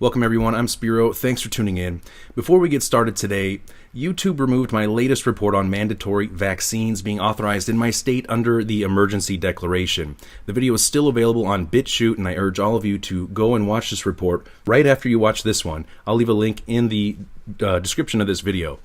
Welcome everyone, I'm Spiro. Thanks for tuning in. Before we get started today, YouTube removed my latest report on mandatory vaccines being authorized in my state under the emergency declaration. The video is still available on BitChute, and I urge all of you to go and watch this report right after you watch this one. I'll leave a link in the description of this video.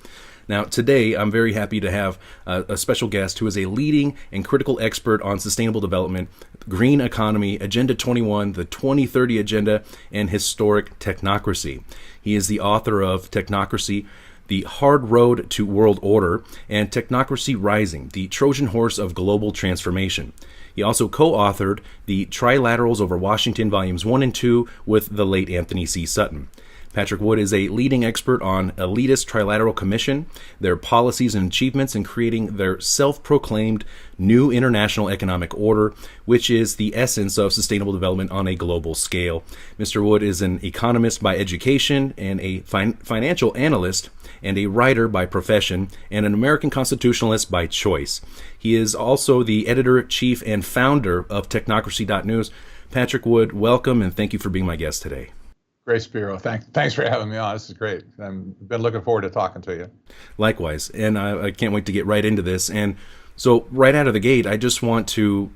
Now, today, I'm very happy to have a special guest who is a leading and critical expert on sustainable development, green economy, Agenda 21, the 2030 Agenda, and historic technocracy. He is the author of Technocracy, The Hard Road to World Order, and Technocracy Rising, the Trojan Horse of Global Transformation. He also co-authored the Trilaterals over Washington, Volumes 1 and 2, with the late Anthony C. Sutton. Patrick Wood is a leading expert on elitist trilateral commission, their policies and achievements in creating their self-proclaimed new international economic order, which is the essence of sustainable development on a global scale. Mr. Wood is an economist by education and a financial analyst and a writer by profession and an American constitutionalist by choice. He is also the editor-chief and founder of Technocracy.news. Patrick Wood, welcome and thank you for being my guest today. Great, Spiro. Thanks for having me on. This is great. I've been looking forward to talking to you. Likewise, and I can't wait to get right into this. And so right out of the gate, I just want to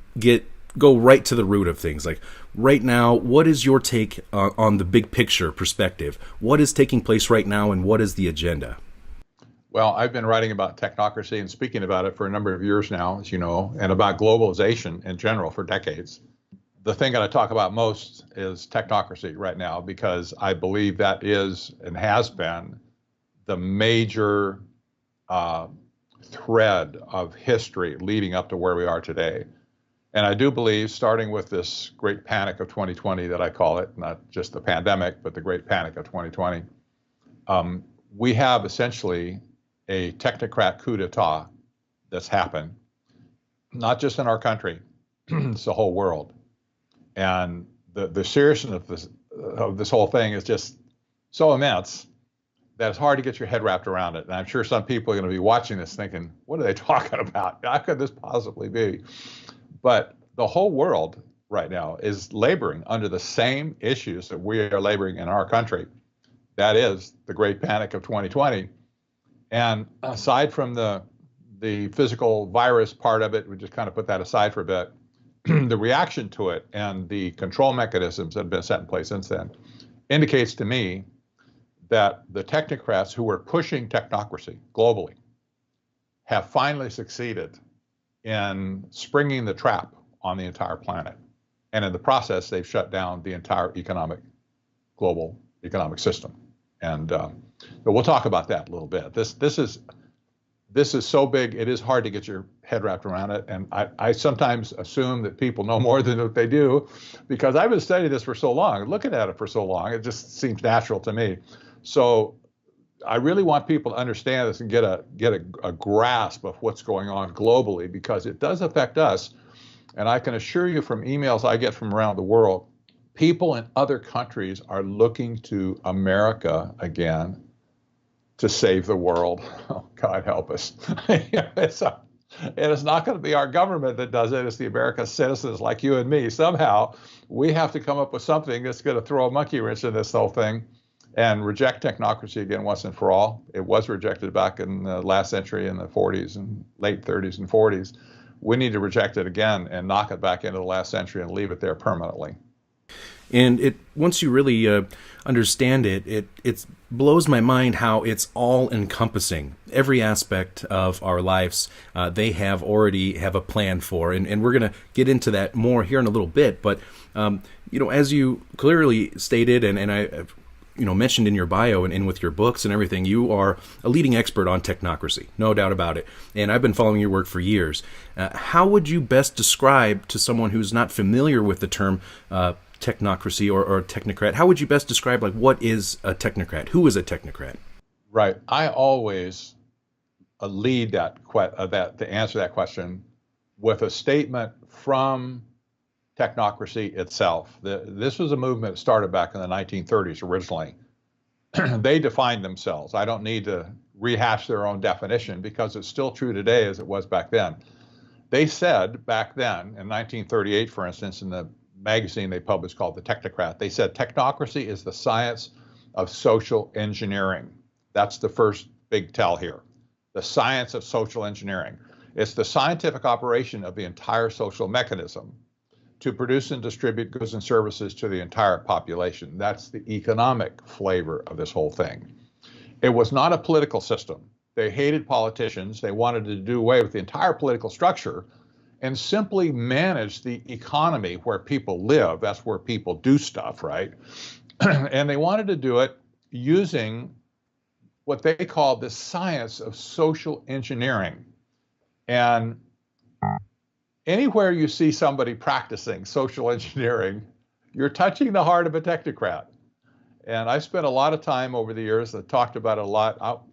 go right to the root of things. Like right now, what is your take on the big picture perspective? What is taking place right now, and what is the agenda? Well, I've been writing about technocracy and speaking about it for a number of years now, as you know, and about globalization in general for decades. The thing that I talk about most is technocracy right now, because I believe that is and has been the major thread of history leading up to where we are today. And I do believe, starting with this great panic of 2020 that I call it, not just the pandemic, but the great panic of 2020, we have essentially a technocrat coup d'etat that's happened, not just in our country, it's the whole world. And the seriousness of this whole thing is just so immense that it's hard to get your head wrapped around it. And I'm sure some people are going to be watching this thinking, what are they talking about? How could this possibly be? But the whole world right now is laboring under the same issues that we are laboring in our country. That is the great panic of 2020. And aside from the physical virus part of it, we just kind of put that aside for a bit. The reaction to it and the control mechanisms that have been set in place since then indicates to me that the technocrats who were pushing technocracy globally have finally succeeded in springing the trap on the entire planet. And in the process, they've shut down the entire global economic system. And but we'll talk about that a little bit. This is so big, it is hard to get your head wrapped around it. And I sometimes assume that people know more than what they do, because I've been studying this for so long, looking at it for so long, it just seems natural to me. So I really want people to understand this and get a grasp of what's going on globally, because it does affect us. And I can assure you from emails I get from around the world, people in other countries are looking to America again to save the world. Oh, God help us. It's not going to be our government that does it. It's the American citizens like you and me. Somehow we have to come up with something that's going to throw a monkey wrench in this whole thing and reject technocracy again once and for all. It was rejected back in the last century in the 40s and late 30s and 40s. We need to reject it again and knock it back into the last century and leave it there permanently. And once you really understand it blows my mind how it's all encompassing. Every aspect of our lives, they already have a plan for, and we're going to get into that more here in a little bit. But as you clearly stated, and I mentioned in your bio and with your books and everything, you are a leading expert on technocracy, no doubt about it. And I've been following your work for years. How would you best describe to someone who's not familiar with the term technocracy or technocrat, how would you best describe, like, what is a technocrat? Who is a technocrat? Right. I always lead to answer that question with a statement from technocracy itself. This was a movement that started back in the 1930s originally. They defined themselves. I don't need to rehash their own definition because it's still true today as it was back then. They said back then, in 1938, for instance, in the magazine they published called The Technocrat. They said technocracy is the science of social engineering. That's the first big tell here. The science of social engineering. It's the scientific operation of the entire social mechanism to produce and distribute goods and services to the entire population. That's the economic flavor of this whole thing. It was not a political system. They hated politicians. They wanted to do away with the entire political structure and simply manage the economy where people live. That's where people do stuff, right? And they wanted to do it using what they called the science of social engineering. And anywhere you see somebody practicing social engineering, you're touching the heart of a technocrat. And I spent a lot of time over the years that talked about it a lot,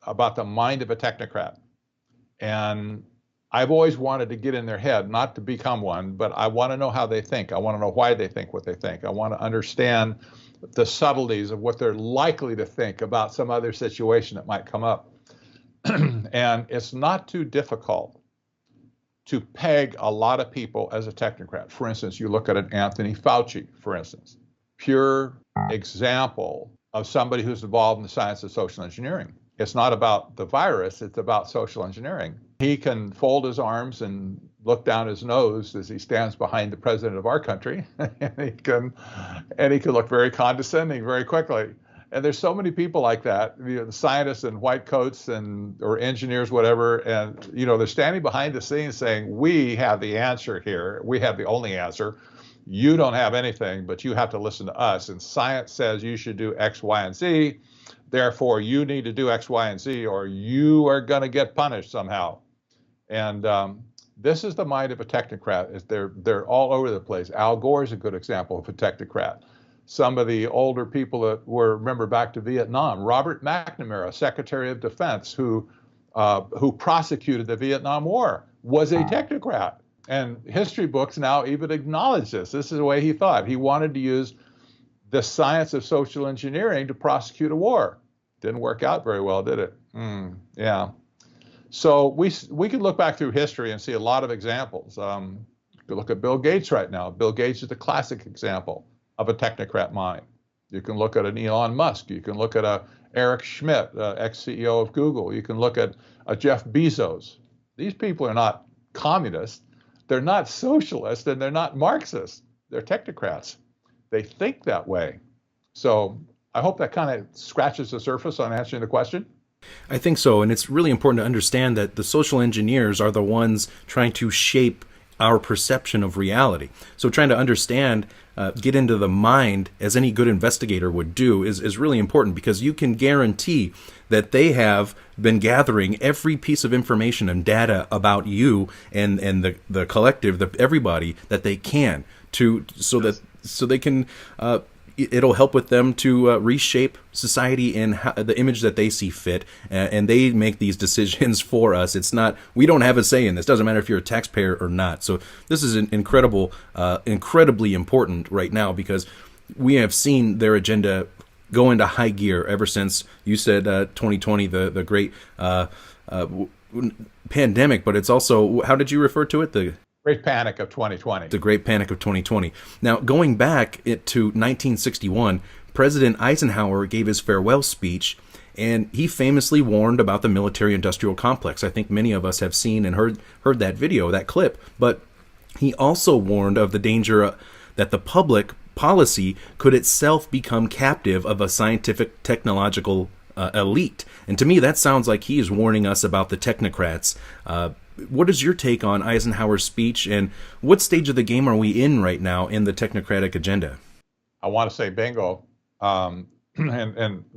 about the mind of a technocrat. And I've always wanted to get in their head, not to become one, but I want to know how they think. I want to know why they think what they think. I want to understand the subtleties of what they're likely to think about some other situation that might come up. And it's not too difficult to peg a lot of people as a technocrat. For instance, you look at an Anthony Fauci, for instance, pure example of somebody who's involved in the science of social engineering. It's not about the virus, it's about social engineering. He can fold his arms and look down his nose as he stands behind the president of our country, and he can look very condescending very quickly. And there's so many people like that, the scientists in white coats or engineers, whatever, and they're standing behind the scenes saying, "We have the answer here. We have the only answer. You don't have anything, but you have to listen to us. And science says you should do X, Y, and Z. Therefore, you need to do X, Y, and Z, or you are going to get punished somehow." And this is the mind of a technocrat. They're all over the place. Al Gore is a good example of a technocrat. Some of the older people that remember back to Vietnam, Robert McNamara, Secretary of Defense, who prosecuted the Vietnam War, was a technocrat. And history books now even acknowledge this. This is the way he thought. He wanted to use the science of social engineering to prosecute a war. Didn't work out very well, did it? Yeah. So we could look back through history and see a lot of examples. You could look at Bill Gates right now. Bill Gates is a classic example of a technocrat mind. You can look at an Elon Musk. You can look at a Eric Schmidt, ex-CEO of Google. You can look at a Jeff Bezos. These people are not communists. They're not socialists, and they're not Marxists. They're technocrats. They think that way. So I hope that kind of scratches the surface on answering the question. I think so. And it's really important to understand that the social engineers are the ones trying to shape our perception of reality. So trying to understand, get into the mind, as any good investigator would do, is really important, because you can guarantee that they have been gathering every piece of information and data about you and the collective, everybody that they can, so they can it'll help with them to reshape society in the image that they see fit, and they make these decisions for us. It's not, we don't have a say in this. Doesn't matter if you're a taxpayer or not. So this is incredibly important right now, because we have seen their agenda go into high gear ever since, you said 2020, the great pandemic, but it's also, how did you refer to it? The Great Panic of 2020. The Great Panic of 2020. Now, going back to 1961, President Eisenhower gave his farewell speech, and he famously warned about the military-industrial complex. I think many of us have seen and heard that video, that clip. But he also warned of the danger that the public policy could itself become captive of a scientific technological elite. And to me, that sounds like he is warning us about the technocrats. What is your take on Eisenhower's speech, and what stage of the game are we in right now in the technocratic agenda? I want to say bingo. And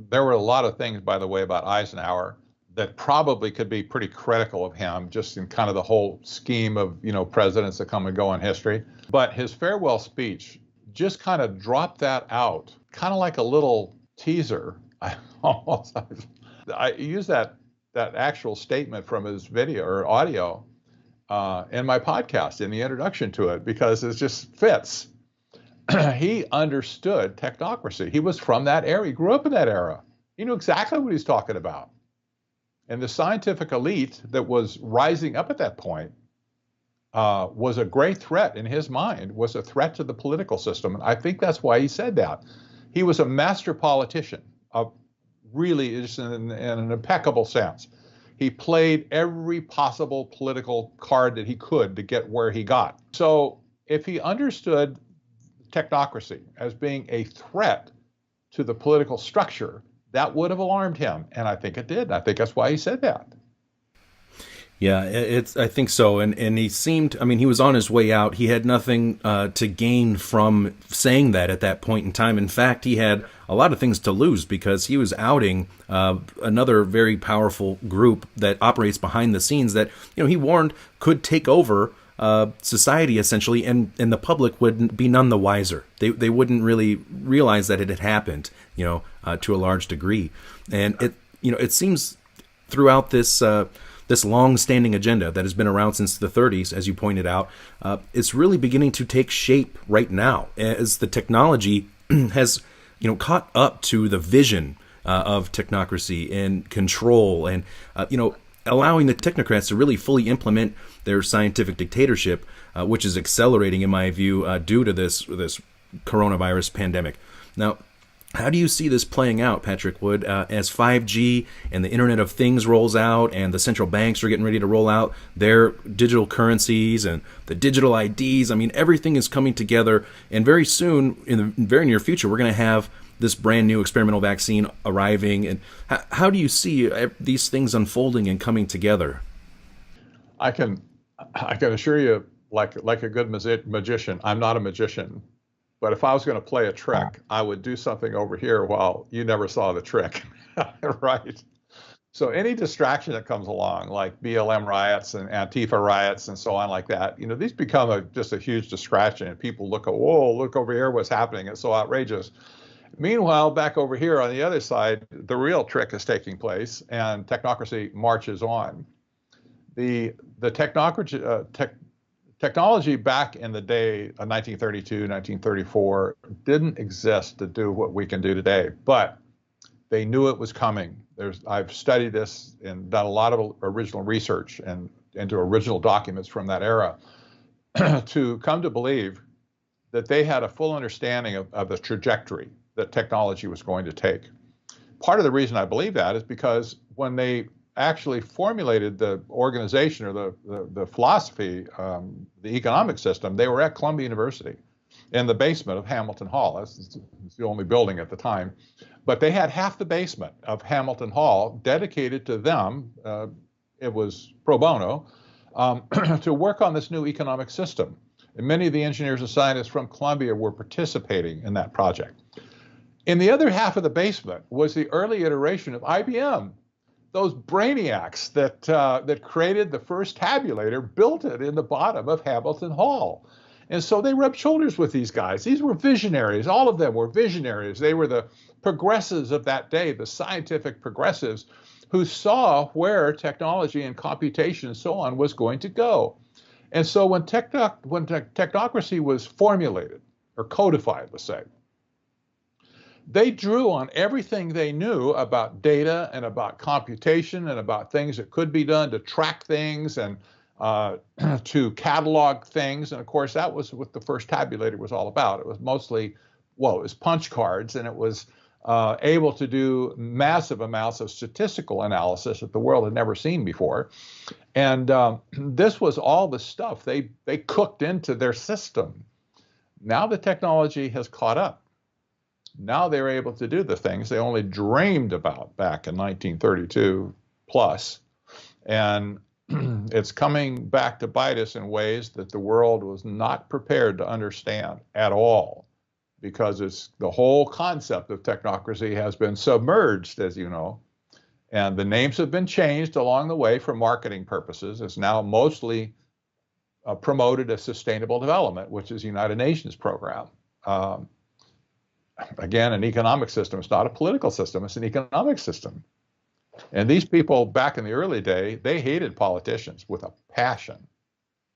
there were a lot of things, by the way, about Eisenhower that probably could be pretty critical of him, just in kind of the whole scheme of, presidents that come and go in history. But his farewell speech just kind of dropped that out, kind of like a little teaser. I use that actual statement from his video or audio in my podcast, in the introduction to it, because it just fits. He understood technocracy. He was from that era. He grew up in that era. He knew exactly what he's talking about. And the scientific elite that was rising up at that point was a great threat in his mind, was a threat to the political system. And I think that's why he said that. He was a master politician, really just in an impeccable sense. He played every possible political card that he could to get where he got. So if he understood technocracy as being a threat to the political structure, that would have alarmed him. And I think it did. I think that's why he said that. Yeah, I think so. And he seemed, I mean, he was on his way out. He had nothing to gain from saying that at that point in time. In fact, he had a lot of things to lose because he was outing another very powerful group that operates behind the scenes that, he warned could take over society essentially, and the public would be none the wiser. They wouldn't really realize that it had happened, to a large degree. And it seems throughout this long-standing agenda that has been around since the 30s, as you pointed out, it's really beginning to take shape right now as the technology has, caught up to the vision of technocracy and control, and allowing the technocrats to really fully implement their scientific dictatorship, which is accelerating, in my view, due to this coronavirus pandemic. Now, how do you see this playing out, Patrick Wood, as 5G and the Internet of Things rolls out and the central banks are getting ready to roll out their digital currencies and the digital IDs? I mean, everything is coming together, and very soon, in the very near future, we're going to have this brand new experimental vaccine arriving. And how do you see these things unfolding and coming together? I can assure you, like a good magician, I'm not a magician. But if I was going to play a trick, I would do something over here while you never saw the trick, right? So any distraction that comes along, like BLM riots and Antifa riots and so on like that, these become just a huge distraction. And people look over here, what's happening? It's so outrageous. Meanwhile, back over here on the other side, the real trick is taking place, and technocracy marches on. The technology back in the day of 1932, 1934 didn't exist to do what we can do today, but they knew it was coming. I've studied this and done a lot of original research and into original documents from that era to come to believe that they had a full understanding of the trajectory that technology was going to take. Part of the reason I believe that is because when they actually formulated the organization or the philosophy, the economic system, they were at Columbia University in the basement of Hamilton Hall. It's the only building at the time. But they had half the basement of Hamilton Hall dedicated to them. It was pro bono to work on this new economic system. And many of the engineers and scientists from Columbia were participating in that project. In the other half of the basement was the early iteration of IBM. Those brainiacs that created the first tabulator built it in the bottom of Hamilton Hall. And so they rubbed shoulders with these guys. These were visionaries. All of them were visionaries. They were the progressives of that day, the scientific progressives who saw where technology and computation and so on was going to go. And so when technocracy was formulated or codified, let's say, they drew on everything they knew about data and about computation and about things that could be done to track things and to catalog things. And of course, that was what the first tabulator was all about. It was mostly, it was punch cards, and it was able to do massive amounts of statistical analysis that the world had never seen before. And this was all the stuff they cooked into their system. Now the technology has caught up. Now they're able to do the things they only dreamed about back in 1932 plus. And it's coming back to bite us in ways that the world was not prepared to understand at all, because it's the whole concept of technocracy has been submerged, as you know, and the names have been changed along the way for marketing purposes. It's now mostly promoted as sustainable development, which is the United Nations program. Again, an economic system. It's not a political system. It's an economic system. And these people back in the early day, they hated politicians with a passion.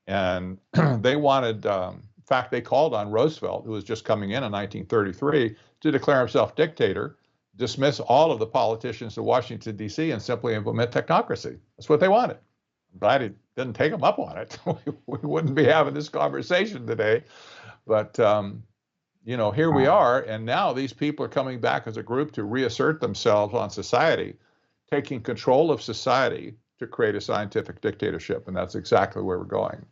And they wanted, in fact, they called on Roosevelt, who was just coming in 1933, to declare himself dictator, dismiss all of the politicians in Washington, D.C., and simply implement technocracy. That's what they wanted. I'm glad didn't take them up on it, we wouldn't be having this conversation today. But here we are, and now these people are coming back as a group to reassert themselves on society, taking control of society to create a scientific dictatorship, and that's exactly where we're going.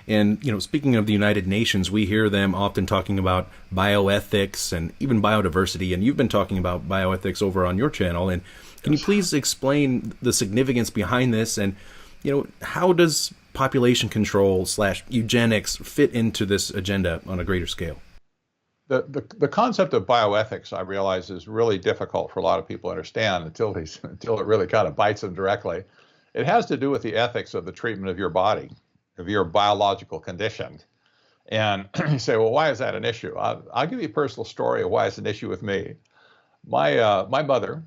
And, speaking of the United Nations, we hear them often talking about bioethics and even biodiversity, and you've been talking about bioethics over on your channel. And can you please explain the significance behind this, and, how does population control / eugenics fit into this agenda on a greater scale? The concept of bioethics, I realize, is really difficult for a lot of people to understand until it really kind of bites them directly. It has to do with the ethics of the treatment of your body, of your biological condition. And you say, well, why is that an issue? I'll give you a personal story of why it's an issue with me. My mother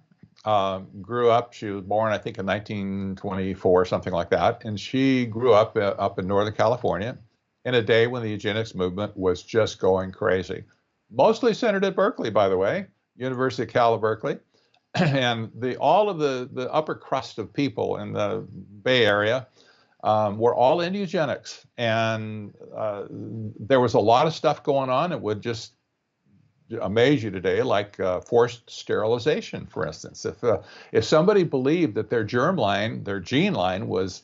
grew up. She was born, I think, in 1924, something like that, and she grew up in Northern California in a day when the eugenics movement was just going crazy. Mostly centered at Berkeley, by the way, University of Cal Berkeley. And all of the upper crust of people in the Bay Area were all into eugenics. And there was a lot of stuff going on that would just amaze you today, like forced sterilization, for instance. If somebody believed that their germline, their gene line was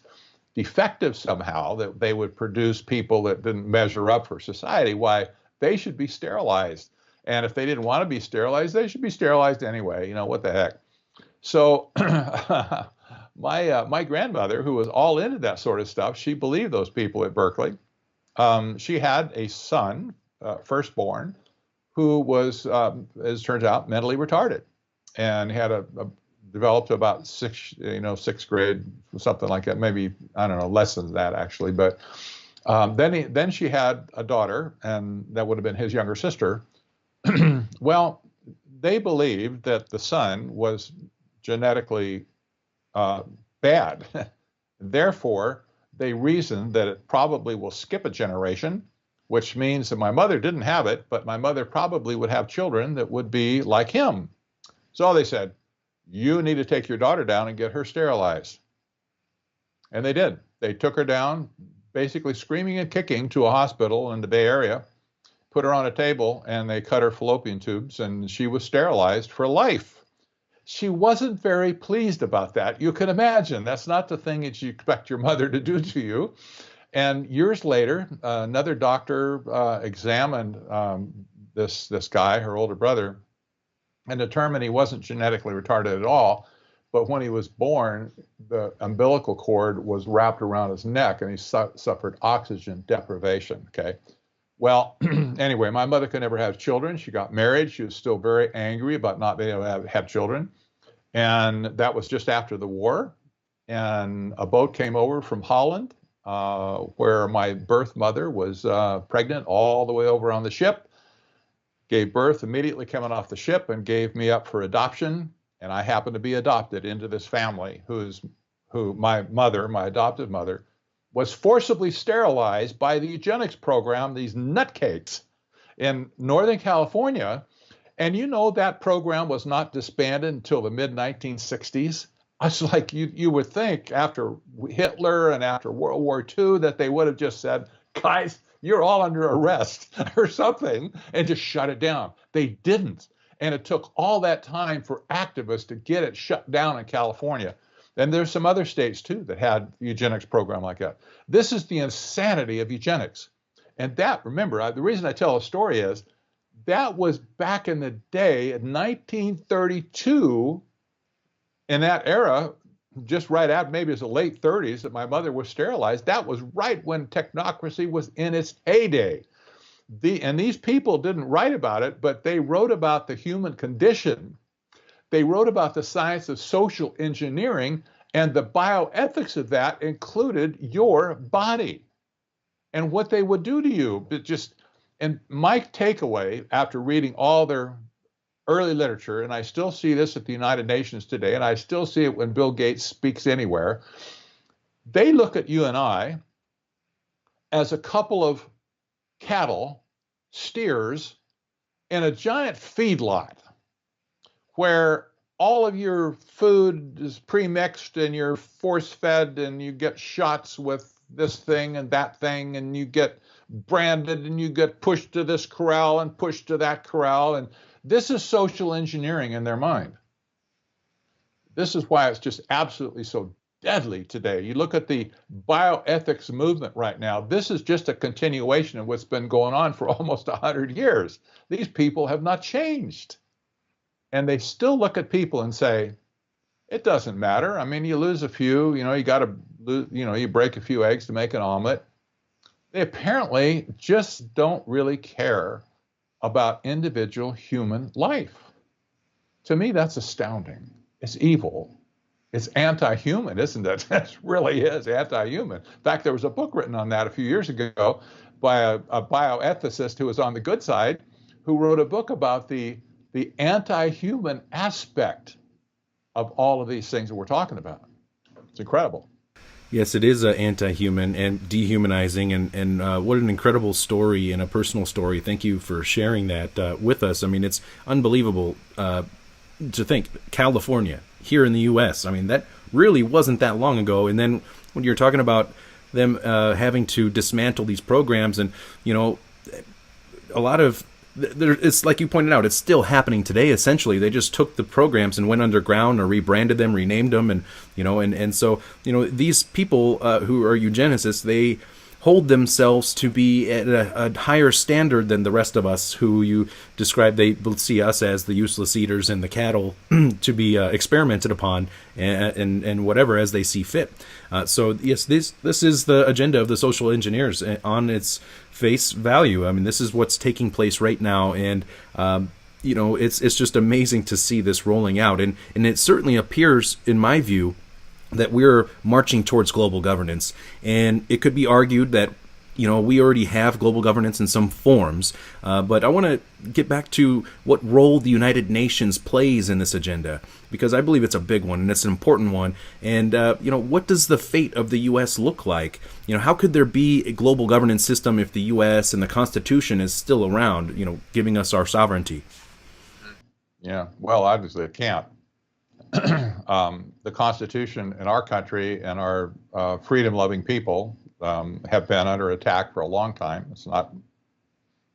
defective somehow, that they would produce people that didn't measure up for society, why, they should be sterilized. And if they didn't want to be sterilized, they should be sterilized anyway. What the heck? So my grandmother, who was all into that sort of stuff, she believed those people at Berkeley. She had a son, firstborn, who was, as it turns out, mentally retarded, and had developed about sixth grade, something like that. Maybe, I don't know, less than that actually, but. Then she had a daughter, and that would have been his younger sister. Well, they believed that the son was genetically bad. Therefore, they reasoned that it probably will skip a generation, which means that my mother didn't have it, but my mother probably would have children that would be like him. So they said, you need to take your daughter down and get her sterilized. And they did. They took her down, basically screaming and kicking, to a hospital in the Bay Area, put her on a table, and they cut her fallopian tubes, and she was sterilized for life. She wasn't very pleased about that. You can imagine. That's not the thing that you expect your mother to do to you. And years later, another doctor examined this guy, her older brother, and determined he wasn't genetically retarded at all. But when he was born, the umbilical cord was wrapped around his neck, and he suffered oxygen deprivation. Okay. Well, anyway, my mother could never have children. She got married. She was still very angry about not being able to have children. And that was just after the war. And a boat came over from Holland, where my birth mother was pregnant all the way over on the ship, gave birth immediately coming off the ship, and gave me up for adoption. And I happened to be adopted into this family who my mother, my adoptive mother, was forcibly sterilized by the eugenics program, these nutcakes in Northern California. And that program was not disbanded until the mid-1960s. It's like you would think after Hitler and after World War II that they would have just said, guys, you're all under arrest or something, and just shut it down. They didn't. And it took all that time for activists to get it shut down in California. And there's some other states, too, that had a eugenics program like that. This is the insanity of eugenics. And that, remember, the reason I tell a story is that was back in the day in 1932, in that era, just right after, maybe it was the late 30s, that my mother was sterilized. That was right when technocracy was in its heyday. And these people didn't write about it, but they wrote about the human condition. They wrote about the science of social engineering, and the bioethics of that included your body and what they would do to you. And my takeaway after reading all their early literature, and I still see this at the United Nations today, and I still see it when Bill Gates speaks anywhere, they look at you and I as a couple of cattle, steers, in a giant feedlot where all of your food is pre-mixed and you're force-fed and you get shots with this thing and that thing and you get branded and you get pushed to this corral and pushed to that corral. And this is social engineering in their mind. This is why it's just absolutely so deadly today. You look at the bioethics movement right now. This is just a continuation of what's been going on for almost 100 years. These people have not changed. And they still look at people and say, it doesn't matter. I mean, you lose a few, you got to lose, you break a few eggs to make an omelet. They apparently just don't really care about individual human life. To me, that's astounding. It's evil. It's anti-human, isn't it? It really is anti-human. In fact, there was a book written on that a few years ago by a bioethicist who was on the good side, who wrote a book about the anti-human aspect of all of these things that we're talking about. It's incredible. Yes, it is anti-human and dehumanizing, and what an incredible story and a personal story. Thank you for sharing that with us. I mean, it's unbelievable to think California, here in the U.S., I mean, that really wasn't that long ago. And then when you're talking about them having to dismantle these programs and, a lot of, it's like you pointed out, it's still happening today. Essentially, they just took the programs and went underground or rebranded them, renamed them, and so these people who are eugenicists, they hold themselves to be at a higher standard than the rest of us, who you describe. They see us as the useless eaters and the cattle to be experimented upon and whatever as they see fit. So yes, this is the agenda of the social engineers on its face value. I mean, this is what's taking place right now, and it's just amazing to see this rolling out, and it certainly appears, in my view, that we're marching towards global governance. And it could be argued that we already have global governance in some forms, but I want to get back to what role the United Nations plays in this agenda, because I believe it's a big one and it's an important one. And what does the fate of the U.S. look like? How could there be a global governance system if the U.S. and the Constitution is still around, giving us our sovereignty? Yeah, well, obviously it can't. The Constitution in our country and our freedom-loving people have been under attack for a long time.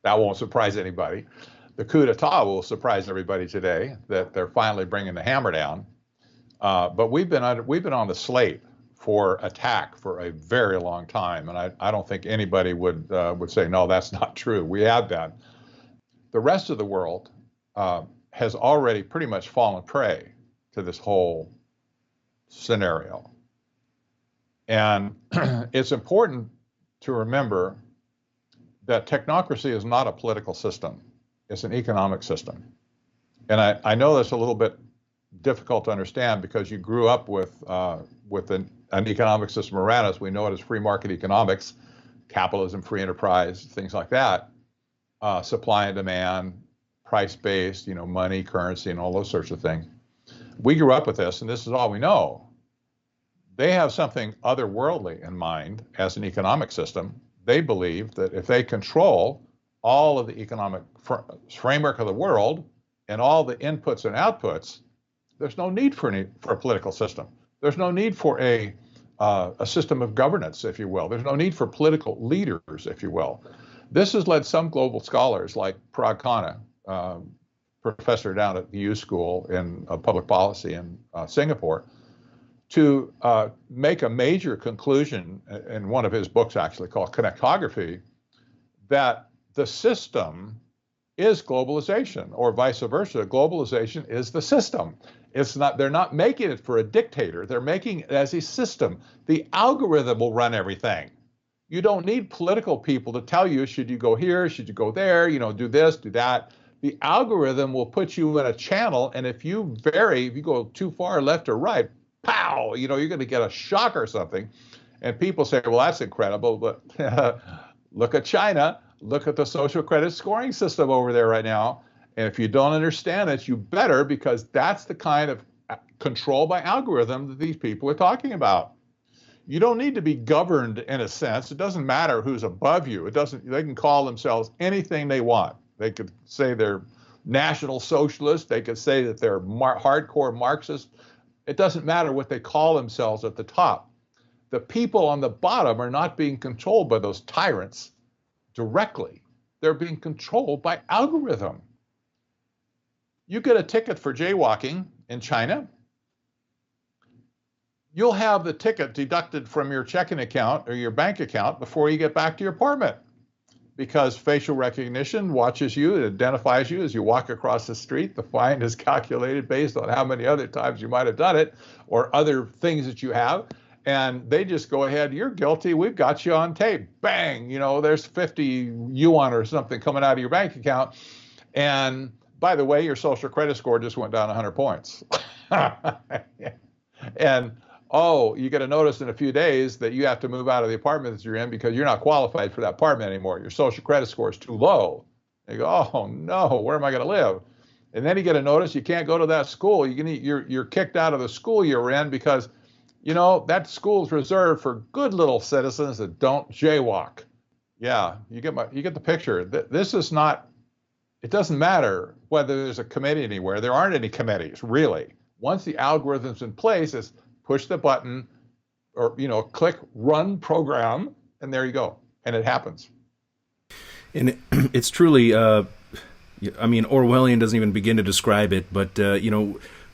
That won't surprise anybody. The coup d'etat will surprise everybody today, that they're finally bringing the hammer down. But we've been on the slate for attack for a very long time, and I don't think anybody would say no, that's not true. We have been. The rest of the world has already pretty much fallen prey to this whole scenario. And it's important to remember that technocracy is not a political system. It's an economic system. And I know that's a little bit difficult to understand because you grew up with an economic system around us. We know it as free market economics, capitalism, free enterprise, things like that, supply and demand, price-based, money, currency, and all those sorts of things. We grew up with this, and this is all we know. They have something otherworldly in mind as an economic system. They believe that if they control all of the economic framework of the world and all the inputs and outputs, there's no need for a political system. There's no need for a system of governance, if you will. There's no need for political leaders, if you will. This has led some global scholars like Parag Khanna, professor down at the U School in Public Policy in Singapore, to make a major conclusion in one of his books, actually called Connectography, that the system is globalization, or vice versa. Globalization is the system. It's not. They're not making it for a dictator. They're making it as a system. The algorithm will run everything. You don't need political people to tell you, should you go here, should you go there, do this, do that. The algorithm will put you in a channel, and if you go too far left or right, pow, you're going to get a shock or something. And people say, well, that's incredible, but look at China. Look at the social credit scoring system over there right now. And if you don't understand it, you better, because that's the kind of control by algorithm that these people are talking about. You don't need to be governed in a sense. It doesn't matter who's above you. They can call themselves anything they want. They could say they're National Socialists. They could say that they're hardcore Marxists. It doesn't matter what they call themselves at the top. The people on the bottom are not being controlled by those tyrants directly. They're being controlled by algorithm. You get a ticket for jaywalking in China, you'll have the ticket deducted from your checking account or your bank account before you get back to your apartment, because facial recognition watches you, it identifies you as you walk across the street. The fine is calculated based on how many other times you might have done it or other things that you have. And they just go ahead, you're guilty, we've got you on tape. Bang, there's 50 yuan or something coming out of your bank account. And by the way, your social credit score just went down 100 points. And you get a notice in a few days that you have to move out of the apartment that you're in because you're not qualified for that apartment anymore. Your social credit score is too low. You go, oh no, where am I going to live? And then you get a notice you can't go to that school. You're kicked out of the school you're in because, that school is reserved for good little citizens that don't jaywalk. Yeah, you get the picture. This is not. It doesn't matter whether there's a committee anywhere. There aren't any committees, really. Once the algorithm's in place, it's push the button or, click run program, and there you go. And it happens. And it's truly, Orwellian doesn't even begin to describe it, but,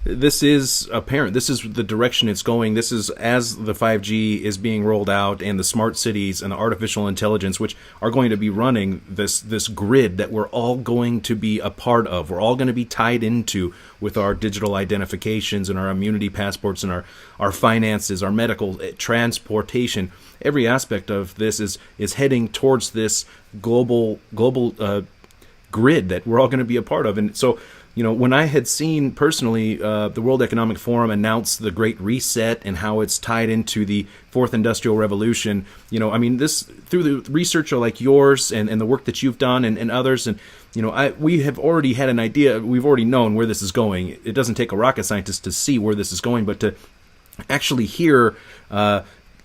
this is apparent. This is the direction it's going. This is as the 5G is being rolled out and the smart cities and the artificial intelligence, which are going to be running this grid that we're all going to be a part of. We're all going to be tied into with our digital identifications and our immunity passports and our finances, our medical transportation. Every aspect of this is heading towards this global grid that we're all going to be a part of. And so, when I had seen personally the World Economic Forum announce the Great Reset and how it's tied into the Fourth Industrial Revolution, this through the research like yours and the work that you've done and others, and we have already had an idea. We've already known where this is going. It doesn't take a rocket scientist to see where this is going, but to actually hear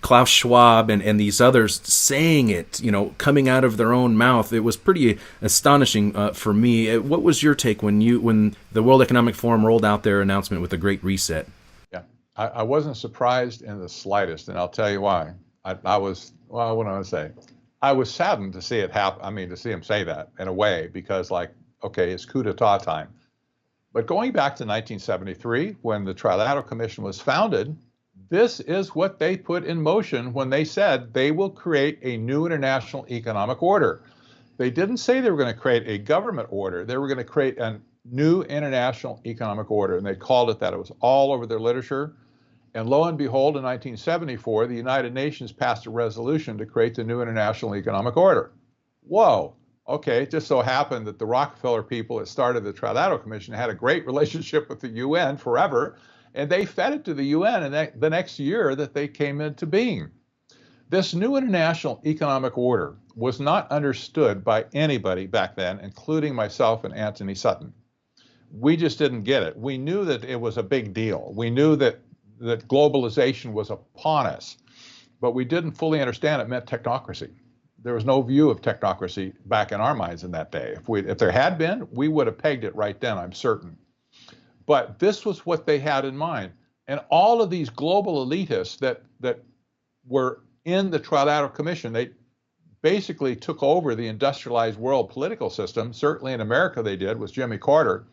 Klaus Schwab and these others saying it, coming out of their own mouth, it was pretty astonishing for me. What was your take when the World Economic Forum rolled out their announcement with the Great Reset? Yeah, I wasn't surprised in the slightest, and I'll tell you why. I was, what do I want to say? I was saddened to see it happen. To see him say that in a way, because it's coup d'etat time. But going back to 1973, when the Trilateral Commission was founded, this is what they put in motion when they said they will create a new international economic order. They didn't say they were going to create a government order. They were going to create a new international economic order, and they called it that. It was all over their literature. And lo and behold, in 1974, the United Nations passed a resolution to create the new international economic order. Whoa. Okay, it just so happened that the Rockefeller people that started the Trilateral Commission had a great relationship with the UN forever, and they fed it to the UN and the next year that they came into being. This new international economic order was not understood by anybody back then, including myself and Anthony Sutton. We just didn't get it. We knew that it was a big deal. We knew that globalization was upon us, but we didn't fully understand it meant technocracy. There was no view of technocracy back in our minds in that day. If there had been, we would have pegged it right then, I'm certain. But this was what they had in mind. And all of these global elitists that were in the Trilateral Commission, they basically took over the industrialized world political system. Certainly in America they did, with Jimmy Carter.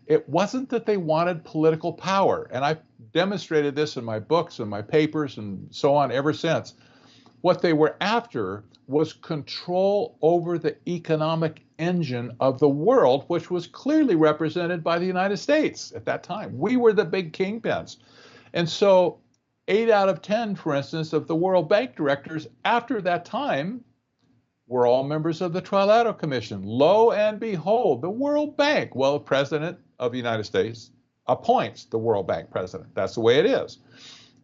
It wasn't that they wanted political power. And I've demonstrated this in my books and my papers and so on ever since. What they were after was control over the economic engine of the world, which was clearly represented by the United States at that time. We were the big kingpins. And so 8 out of 10, for instance, of the World Bank directors after that time were all members of the Trilateral Commission. Lo and behold, the World Bank, the President of the United States appoints the World Bank president. That's the way it is.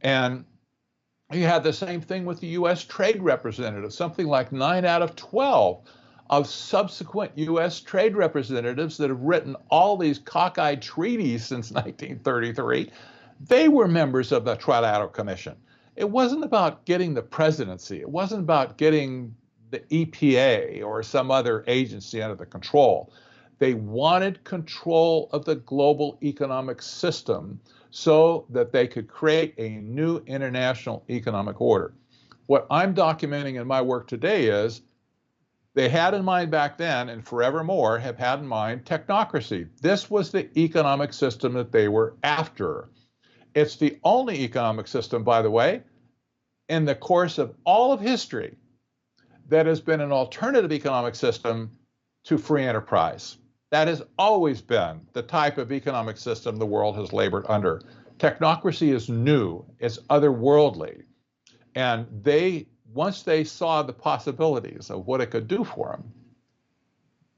And you had the same thing with the U.S. trade representatives. Something like 9 out of 12 of subsequent U.S. trade representatives that have written all these cockeyed treaties since 1933, they were members of the Trilateral Commission. It wasn't about getting the presidency. It wasn't about getting the EPA or some other agency under the control. They wanted control of the global economic system so that they could create a new international economic order. What I'm documenting in my work today is they had in mind back then, and forevermore have had in mind, technocracy. This was the economic system that they were after. It's the only economic system, by the way, in the course of all of history that has been an alternative economic system to free enterprise. That has always been the type of economic system the world has labored under. Technocracy is new, it's otherworldly. And once they saw the possibilities of what it could do for them,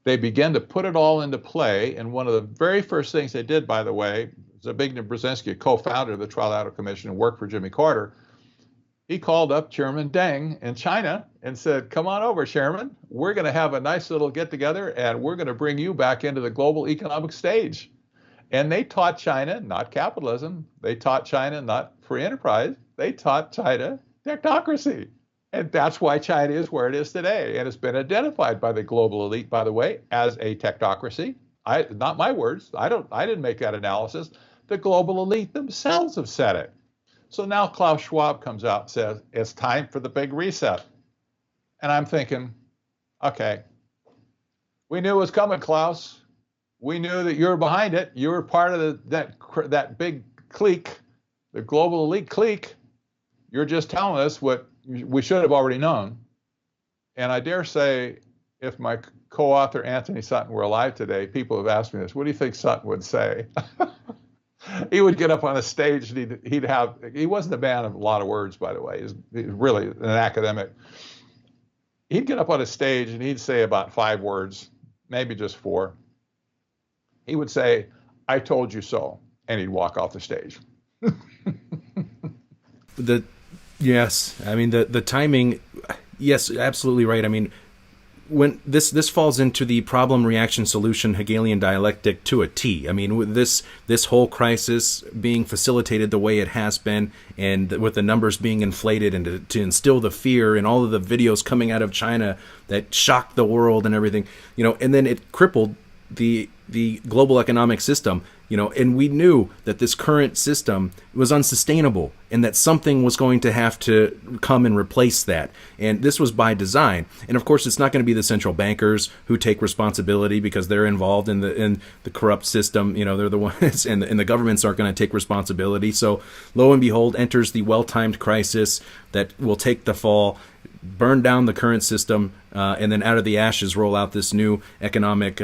they began to put it all into play. And one of the very first things they did, by the way, Zbigniew Brzezinski, a co-founder of the Trilateral Commission and worked for Jimmy Carter, he called up Chairman Deng in China and said, come on over, Chairman. We're going to have a nice little get together and we're going to bring you back into the global economic stage. And they taught China not capitalism. They taught China not free enterprise. They taught China technocracy. And that's why China is where it is today. And it's been identified by the global elite, by the way, as a technocracy. Not my words. I didn't make that analysis. The global elite themselves have said it. So now Klaus Schwab comes out and says, it's time for the big reset. And I'm thinking, okay, we knew it was coming, Klaus. We knew that you were behind it. You were part of that big clique, the global elite clique. You're just telling us what we should have already known. And I dare say, if my co-author Anthony Sutton were alive today, people have asked me this, what do you think Sutton would say? He would get up on a stage and he wasn't a man of a lot of words, by the way. He's really an academic. He'd get up on a stage and he'd say about 5 words, maybe just 4. He would say, I told you so. And he'd walk off the stage. Yes. I mean, the timing, yes, absolutely right. I mean, when this falls into the problem reaction solution Hegelian dialectic to a T. I mean, with this whole crisis being facilitated the way it has been, and with the numbers being inflated, and to instill the fear and all of the videos coming out of China that shocked the world and everything, and then it crippled the global economic system, and we knew that this current system was unsustainable and that something was going to have to come and replace that. And this was by design. And of course, it's not going to be the central bankers who take responsibility because they're involved in the corrupt system. They're the ones, and the governments aren't going to take responsibility. So lo and behold, enters the well-timed crisis that will take the fall, burn down the current system, and then out of the ashes roll out this new economic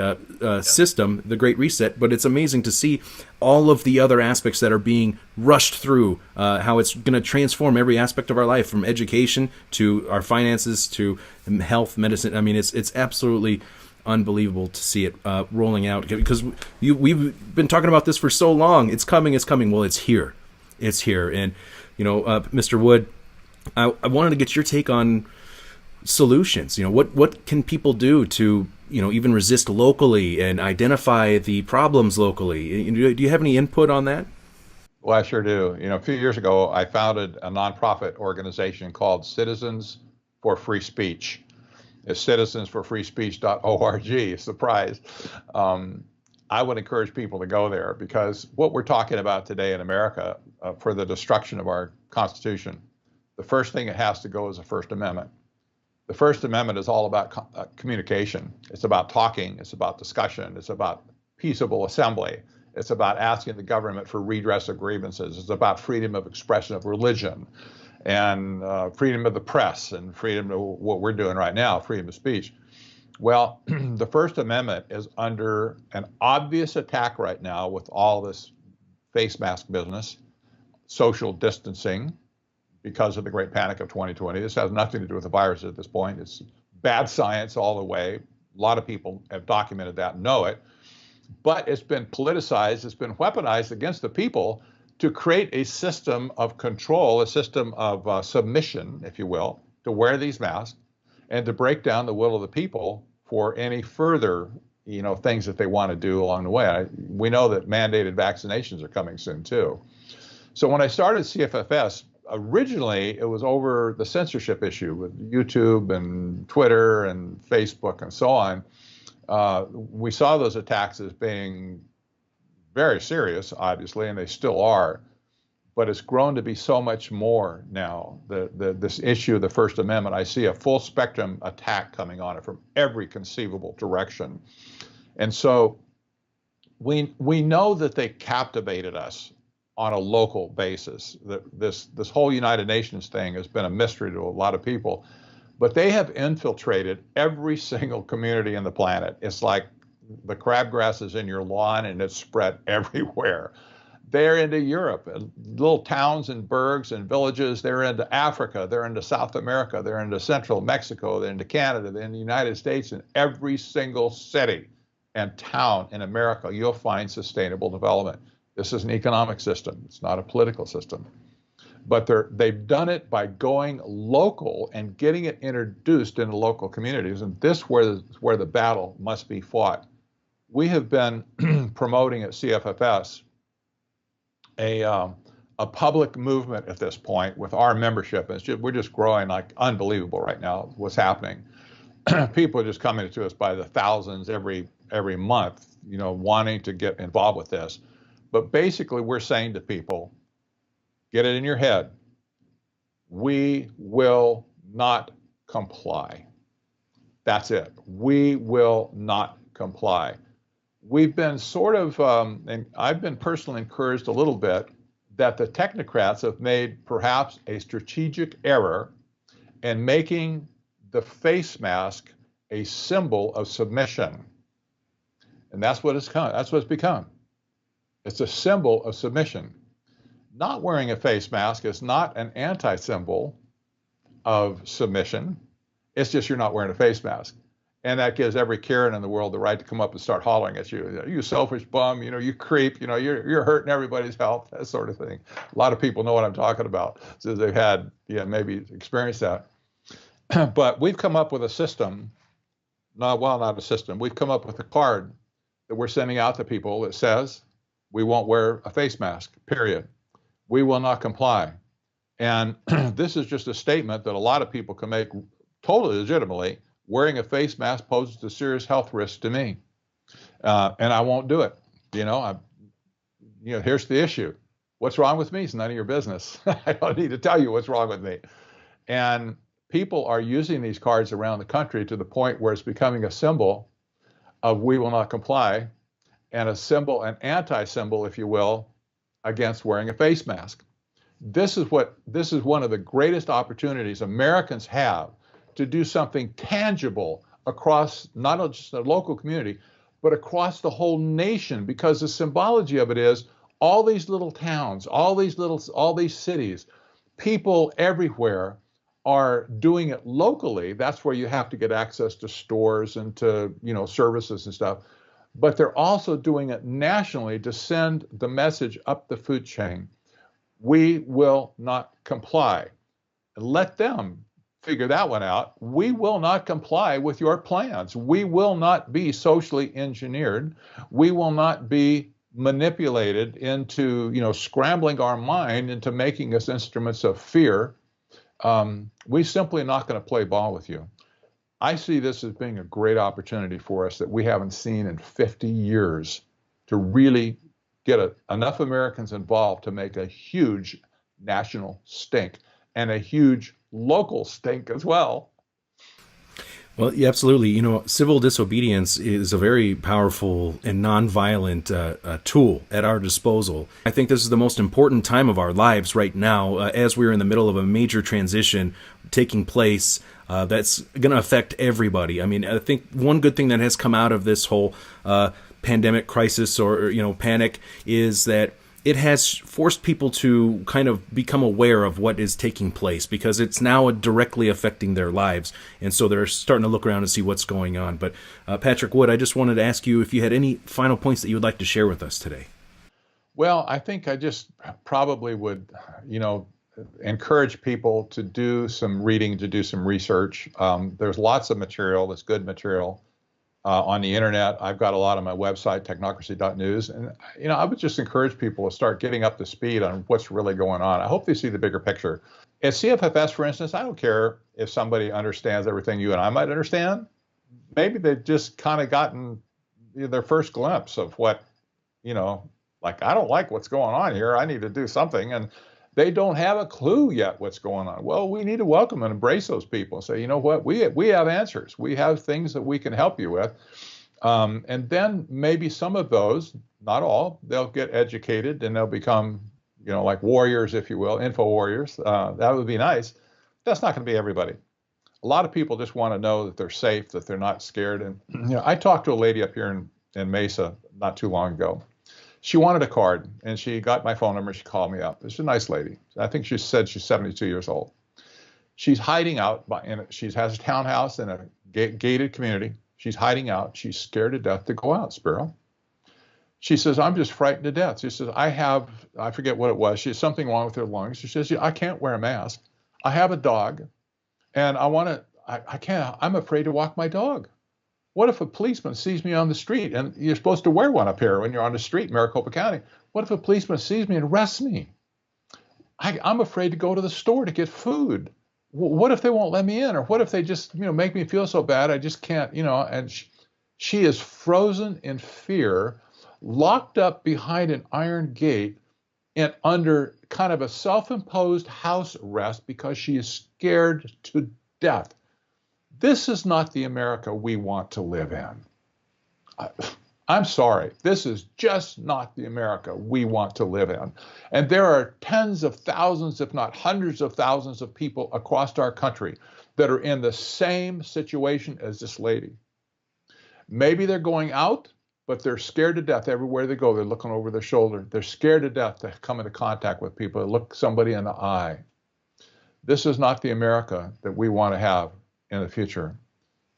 system, the Great Reset. But it's amazing to see all of the other aspects that are being rushed through, how it's going to transform every aspect of our life, from education to our finances to health, medicine. I mean, it's absolutely unbelievable to see it rolling out, because we've been talking about this for so long. It's coming. Well, it's here. And, Mr. Wood, I wanted to get your take on solutions. What can people do to, even resist locally and identify the problems locally? Do you have any input on that? Well, I sure do. A few years ago, I founded a nonprofit organization called Citizens for Free Speech. It's citizensforfreespeech.org. Surprise. I would encourage people to go there, because what we're talking about today in America for the destruction of our Constitution, the first thing it has to go is the First Amendment. The First Amendment is all about communication. It's about talking. It's about discussion. It's about peaceable assembly. It's about asking the government for redress of grievances. It's about freedom of expression of religion, and freedom of the press, and freedom of what we're doing right now, freedom of speech. Well, the First Amendment is under an obvious attack right now with all this face mask business, social distancing, because of the great panic of 2020. This has nothing to do with the virus at this point. It's bad science all the way. A lot of people have documented that and know it. But it's been politicized, it's been weaponized against the people to create a system of control, a system of submission, if you will, to wear these masks and to break down the will of the people for any further things that they want to do along the way. We know that mandated vaccinations are coming soon too. So when I started CFFS, originally, it was over the censorship issue with YouTube and Twitter and Facebook and so on. We saw those attacks as being very serious, obviously, and they still are. But it's grown to be so much more now. This issue of the First Amendment, I see a full spectrum attack coming on it from every conceivable direction. And so we know that they captivated us on a local basis. This whole United Nations thing has been a mystery to a lot of people, but they have infiltrated every single community on the planet. It's like the crabgrass is in your lawn and it's spread everywhere. They're into Europe, little towns and burgs and villages. They're into Africa. They're into South America. They're into Central Mexico. They're into Canada. They're in the United States. In every single city and town in America, you'll find sustainable development. This is an economic system. It's not a political system. But they've done it by going local and getting it introduced into local communities. And this is where the battle must be fought. We have been promoting at CFFS a public movement at this point with our membership. We're just growing like unbelievable right now, what's happening. People are just coming to us by the thousands every month, wanting to get involved with this. But basically, we're saying to people, get it in your head, we will not comply. That's it. We will not comply. We've been sort of, and I've been personally encouraged a little bit, that the technocrats have made perhaps a strategic error in making the face mask a symbol of submission. And that's what it's become. It's a symbol of submission. Not wearing a face mask is not an anti-symbol of submission. It's just you're not wearing a face mask. And that gives every Karen in the world the right to come up and start hollering at you. You selfish bum, you creep, you're hurting everybody's health, that sort of thing. A lot of people know what I'm talking about, since they've had, maybe experienced that. But we've come up with a system, not a system. We've come up with a card that we're sending out to people that says, we won't wear a face mask, period. We will not comply. And this is just a statement that a lot of people can make totally legitimately. Wearing a face mask poses a serious health risk to me, and I won't do it. Here's the issue. What's wrong with me is none of your business. I don't need to tell you what's wrong with me. And people are using these cards around the country to the point where it's becoming a symbol of we will not comply, and a symbol, an anti-symbol, if you will, against wearing a face mask. This is one of the greatest opportunities Americans have to do something tangible across not just the local community, but across the whole nation, because the symbology of it is all these little towns, all these cities, people everywhere are doing it locally. That's where you have to get access to stores and to, services and stuff. But they're also doing it nationally to send the message up the food chain. We will not comply. And let them figure that one out. We will not comply with your plans. We will not be socially engineered. We will not be manipulated into, scrambling our mind into making us instruments of fear. We're simply not going to play ball with you. I see this as being a great opportunity for us that we haven't seen in 50 years to really get enough Americans involved to make a huge national stink and a huge local stink as well. Well, yeah, absolutely. Civil disobedience is a very powerful and nonviolent tool at our disposal. I think this is the most important time of our lives right now, as we're in the middle of a major transition taking place that's going to affect everybody. I mean, I think one good thing that has come out of this whole pandemic crisis or panic is that it has forced people to kind of become aware of what is taking place, because it's now directly affecting their lives. And so they're starting to look around and see what's going on. But Patrick Wood, I just wanted to ask you if you had any final points that you would like to share with us today. Well, I think I just probably would, encourage people to do some reading, to do some research. There's lots of material that's good material on the internet. I've got a lot on my website, technocracy.news. And, I would just encourage people to start getting up to speed on what's really going on. I hope they see the bigger picture. At CFFS, for instance, I don't care if somebody understands everything you and I might understand. maybe they've just kind of gotten their first glimpse of what, you know, like, I don't like what's going on here. I need to do something. And they don't have a clue yet what's going on. Well, we need to welcome and embrace those people and say, you know what, we have answers. We have things that we can help you with. And then maybe some of those, not all, they'll get educated and they'll become, you know, like warriors, if you will, info warriors. That would be nice. That's not going to be everybody. A lot of people just want to know that they're safe, that they're not scared. And you know, I talked to a lady up here in Mesa not too long ago. She wanted a card, and she got my phone number. She called me up. She's a nice lady. I think she said she's 72 years old. She's hiding out, she has a townhouse in a gated community. She's hiding out. She's scared to death to go out, Spiro. She says, I'm just frightened to death. She says, I forget what it was. She has something wrong with her lungs. She says, I can't wear a mask. I have a dog, and I can't, I'm afraid to walk my dog. What if a policeman sees me on the street? And you're supposed to wear one up here when you're on the street in Maricopa County. What if a policeman sees me and arrests me? I'm afraid to go to the store to get food. What if they won't let me in? Or what if they just, you know, make me feel so bad I just can't, you know? And she is frozen in fear, locked up behind an iron gate and under kind of a self-imposed house arrest because she is scared to death. This is not the America we want to live in. I'm sorry. This is just not the America we want to live in. And there are tens of thousands, if not hundreds of thousands of people across our country that are in the same situation as this lady. Maybe they're going out, but they're scared to death everywhere they go. They're looking over their shoulder. They're scared to death to come into contact with people, to look somebody in the eye. This is not the America that we want to have in the future.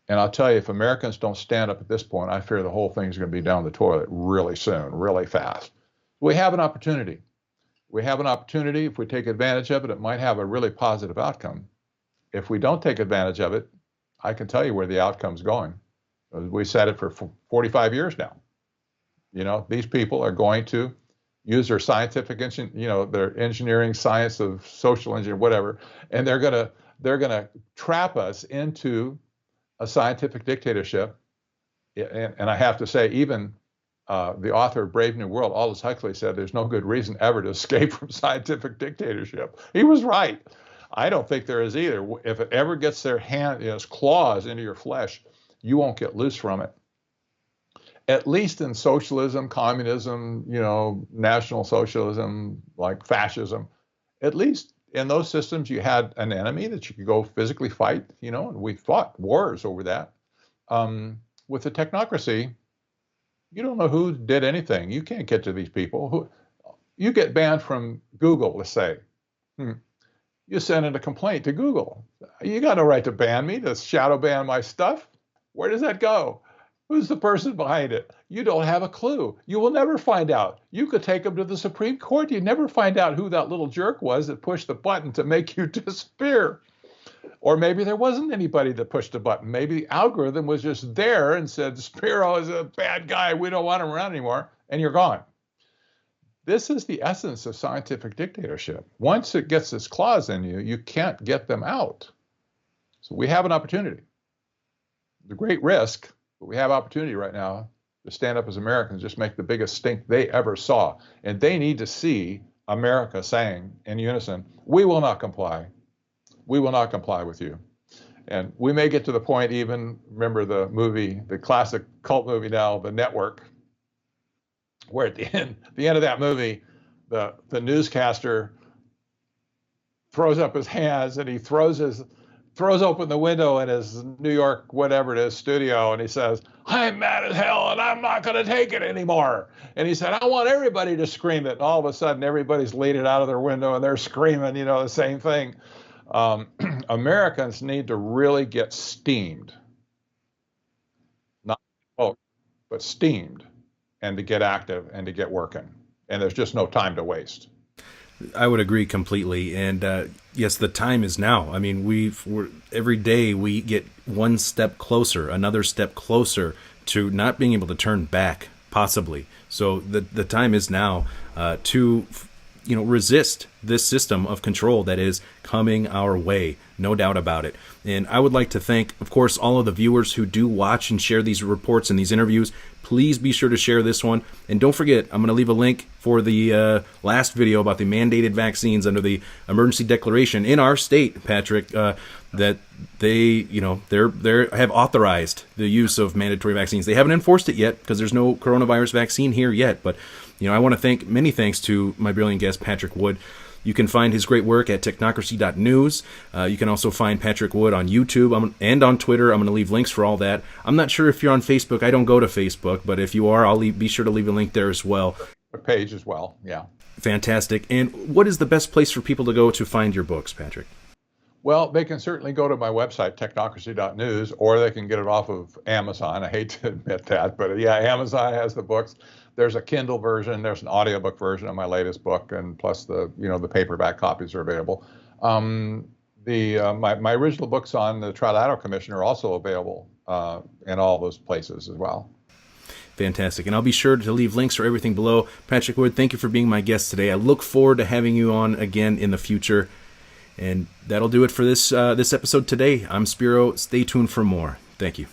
And I'll tell you, if Americans don't stand up at this point, I fear the whole thing's going to be down the toilet really soon, really fast. We have an opportunity. We have an opportunity. If we take advantage of it, it might have a really positive outcome. If we don't take advantage of it, I can tell you where the outcome's going. We said it for 45 years now. You know, these people are going to use their scientific, you know, their engineering, science of social engineering, whatever, and they're going to trap us into a scientific dictatorship. And I have to say, even the author of Brave New World, Aldous Huxley, said there's no good reason ever to escape from scientific dictatorship. He was right. I don't think there is either. If it ever gets their hand, you know, its claws into your flesh, you won't get loose from it. At least in socialism, communism, you know, national socialism, like fascism, at least in those systems, you had an enemy that you could go physically fight, you know, and we fought wars over that. With the technocracy, you don't know who did anything. You can't get to these people. You get banned from Google, let's say. You send in a complaint to Google. You got no right to ban me, to shadow ban my stuff. Where does that go? Who's the person behind it? You don't have a clue. You will never find out. You could take them to the Supreme Court. You never find out who that little jerk was that pushed the button to make you disappear. Or maybe there wasn't anybody that pushed the button. Maybe the algorithm was just there and said, Spiro is a bad guy. We don't want him around anymore. And you're gone. This is the essence of scientific dictatorship. Once it gets its claws in you, you can't get them out. So we have an opportunity. The great risk, but we have opportunity right now to stand up as Americans, just make the biggest stink they ever saw. And they need to see America saying in unison, we will not comply. We will not comply with you. And we may get to the point even, remember the movie, the classic cult movie now, The Network, where at the end of that movie, the newscaster throws up his hands and he throws open the window in his New York, whatever it is, studio, and he says, I'm mad as hell and I'm not going to take it anymore. And he said, I want everybody to scream it. And all of a sudden, everybody's leaning out of their window and they're screaming, you know, the same thing. Americans need to really get steamed. Not smoked, but steamed, and to get active and to get working. And there's just no time to waste. I would agree completely. And yes, the time is now. I mean, every day we get one step closer, another step closer to not being able to turn back, possibly. So the time is now to resist this system of control that is coming our way. No doubt about it. And I would like to thank, of course, all of the viewers who do watch and share these reports and these interviews. Please be sure to share this one. And don't forget, I'm going to leave a link for the last video about the mandated vaccines under the emergency declaration in our state, Patrick, that they have authorized the use of mandatory vaccines. They haven't enforced it yet because there's no coronavirus vaccine here yet. But, I want to thank, many thanks to my brilliant guest, Patrick Wood. You can find his great work at technocracy.news. You can also find Patrick Wood on YouTube and on Twitter. I'm going to leave links for all that. I'm not sure if you're on Facebook. I don't go to Facebook, but if you are, be sure to leave a link there as well. A page as well, yeah. Fantastic. And what is the best place for people to go to find your books, Patrick? Well, they can certainly go to my website, technocracy.news, or they can get it off of Amazon. I hate to admit that, but yeah, Amazon has the books. There's a Kindle version, there's an audiobook version of my latest book, and plus the paperback copies are available. My original books on the Trilateral Commission are also available in all those places as well. Fantastic. And I'll be sure to leave links for everything below. Patrick Wood, thank you for being my guest today. I look forward to having you on again in the future. And that'll do it for this episode today. I'm Spiro. Stay tuned for more. Thank you.